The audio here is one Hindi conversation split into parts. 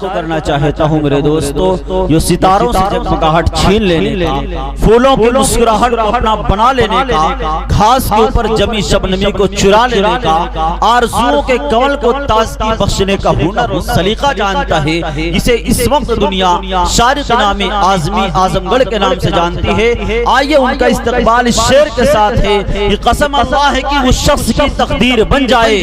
को करना चाहता हूँ मेरे दोस्तों। जो सितारों से जगमगाहट छीन लेने का, फूलों की मुस्कुराहट को अपना बना लेने का, घास के ऊपर जमी शबनमी को चुरा लेने का, आरज़ुओं के कमल को ताज़गी बख्शने का हुनर और सलीका जानता है, इसे इस वक्त दुनिया शारिक नामी आज़मी आज़मगढ़ के नाम से जानती है। आइए उनका इस्तकबाल इस शेर के साथ है। ये कसम अल्लाह है कि उस शख्स की तकदीर बन जाए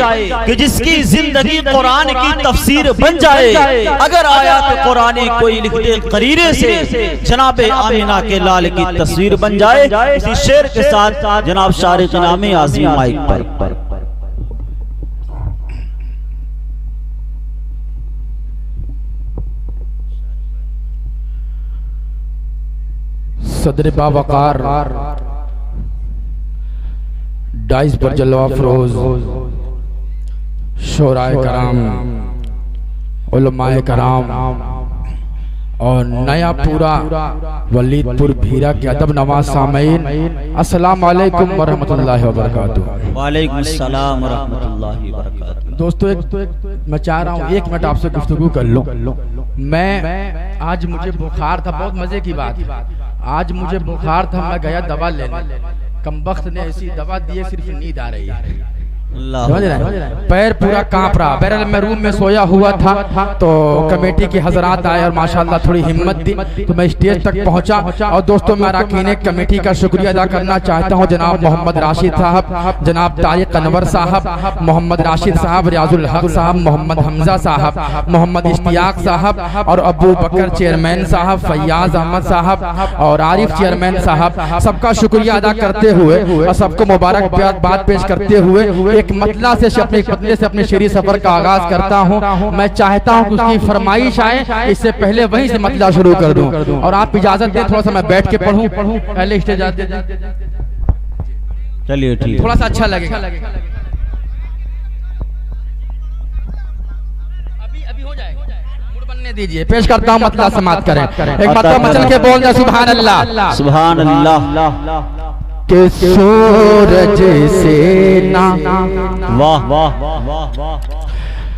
कि जिसकी जिंदगी कुरान की तफसीर बन जाए। अगर आयत कुरान कोई लिख दे करीरे से, जनाबे आमिना के लाल की तस्वीर बन जाए। इसी शेर के साथ जनाब शारिक नामी आज़मी माइक पर। सदर बावकार डाइस पर जलवा फरोज शोराए कराम, उलमाए कराम और नया पूरा वलीदपुर भीरा के अदब नवाज सामीन, अस्सलाम वालेकुम व रहमतुल्लाहि व बरकातुहू। वालेकुम अस्सलाम व रहमतुल्लाहि व बरकातुहू। दोस्तों मैं चाह रहा हूँ 1 मिनट आपसे गुफ्तगू कर लूँ। मैं आज मुझे बुखार था, बहुत मजे की बात, आज मुझे बुखार था, मैं गया दवा लेने, कमबख्त ने ऐसी दवा दी है सिर्फ नींद आ रही है, पैर पूरा कांप रहा। बहरहाल मैं रूम में सोया हुआ था तो कमेटी के हजरात आए और माशाल्लाह थोड़ी हिम्मत दी तो मैं स्टेज तक पहुंचा। और दोस्तों मैं अरकान कमेटी का शुक्रिया अदा करना चाहता हूं, जनाब मोहम्मद राशिद साहब, जनाब तारिक अनवर साहब, मोहम्मद राशिद साहब, रियाजुल हक साहब, मोहम्मद हमजा साहब, मोहम्मद इश्तियाक साहब और अबू बकर चेयरमैन साहब, फैयाज अहमद साहब और आरिफ चेयरमैन साहब, सबका शुक्रिया अदा करते हुए और सबको मुबारकबाद पेश करते हुए एक मतला से अपने पतले से अपने शेरी सफर का आगाज करता हूं। मैं चाहता हूं कि उसकी फरमाइश आए, इससे पहले वहीं से मतला शुरू कर दूं और आप इजाजत दें थोड़ा सा मैं बैठ के पढ़ूं, पहले स्टेज आते चलिए ठीक, थोड़ा सा अच्छा लगेगा। अभी हो जाएगा, मूड बनने दीजिए। पेश करता हूं मतला समाप्त करें, एक मतला मचल के बोल जाए सुभान अल्लाह सुभान अल्लाह। के सूरज से ना, वाह वाह वाह वाह,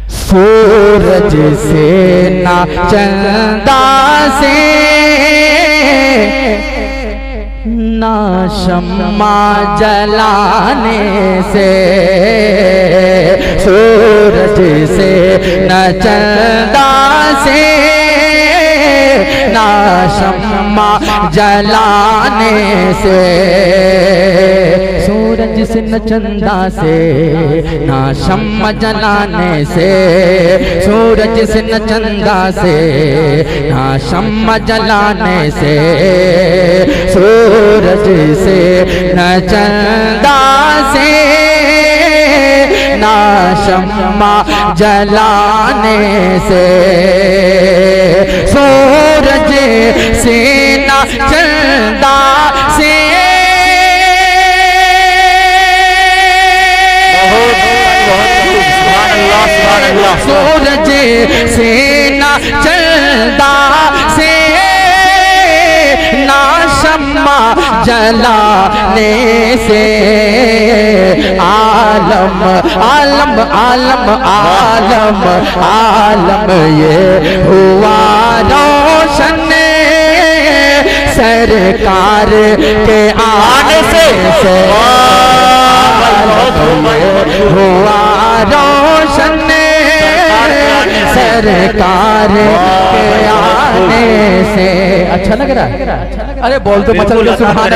सूरज से ना चंदा से ना शम्मा जलाने से, सूरज से न चंदा से ना शम्मा जलाने से, सूरज से न चंदा से ना शम्मा जलाने से, सूरज से न चंदा से ना शम्मा जलाने से, सूरज से न चंदा से ना शम्मा जलाने से, सूरज से ना चंदा से, सूरज से ना चंदा से ना शम्मा जलाने से, आलम आलम आलम आलम आलम ये हुआ रोशन सरकार के आने से, हुआ रोशन सरकार के आने से। अच्छा लग रहा है? अरे बोल तो मचल के सुभान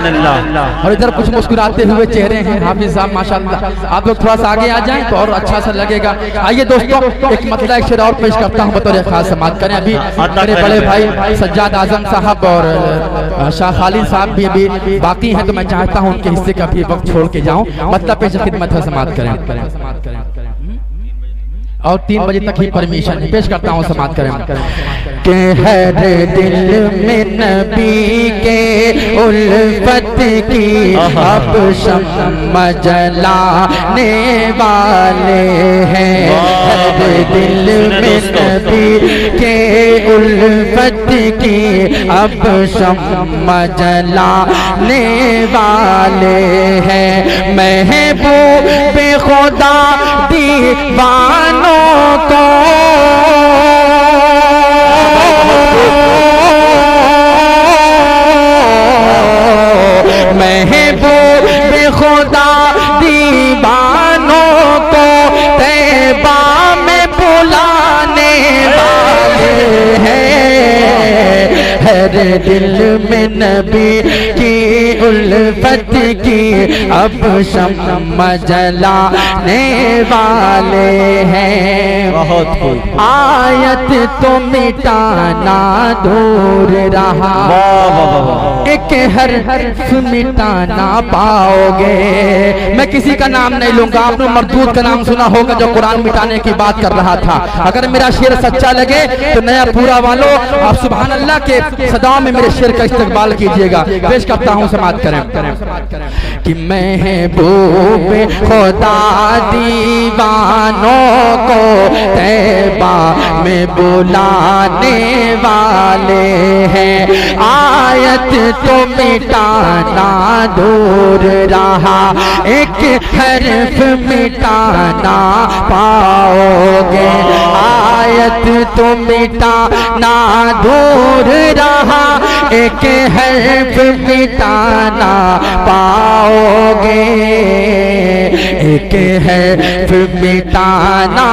अल्लाह। और इधर कुछ मुस्कुराते हुए चेहरे हैं हाफिज साहब माशाल्लाह। आप लोग थोड़ा सा आगे आ जाएं तो और अच्छा सा लगेगा। आइए दोस्तों एक मतला एक शेर और पेश करता हूँ बतौर खास समाअत करें। अभी मेरे बड़े भाई सज्जाद आजम साहब और शाह खालिद साहब भी अभी बाकी हैं तो मैं चाहता हूँ उनके हिस्से का भी वक्त छोड़ के जाऊँ। मतलब पेश खिदमत है समाअत करें और 3 बजे तक ही परमिशन पेश करता हूँ समाअत करें। के हर दिल में नबी के उल्फत की अब शम्मा जलाने वाले हैं, हर दिल में नबी के उल्फत की अब शम्मा जलाने वाले हैं, महबूब खुदा दीवानों को महबूब खुदा दीवानों को तैबा में बुलाने वाले हैं। हर दिल में नबी की उल्फत की अब शम्म जलाने वाले हैं। बहुत आयत तो मिटाना दूर रहा, एक हर्फ मिटाना पाओगे। मैं किसी का नाम नहीं लूंगा, आपने मरदूद का नाम सुना होगा जो कुरान मिटाने की बात कर रहा था। अगर मेरा शेर सच्चा लगे तो नया पूरा वालों आप सुभान अल्लाह के सदाओं में मेरे शेर का इस्तकबाल कीजिएगा। पेश करता हूं, समात करें कि महबूब खुदा दीवानों को तैबा में बुलाने वाले हैं। आयत तो मिटाना दूर रहा, एक हर्फ मिटाना पाओगे। आयत तो मिटाना दूर रहा, एक हर्फ मिटाना पाओगे। एक हर्फ मिटाना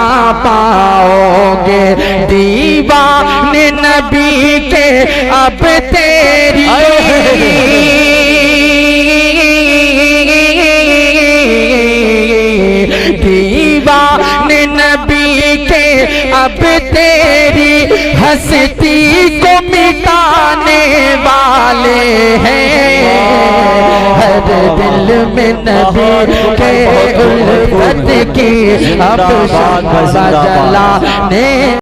पाओगे। दीवाने नबी के अब तेरी दीवाने नबी के अब तेरी हस्ती को मिटाने वाले हैं। हर दिल में नबी के उल्फत की अब शम्म जलाने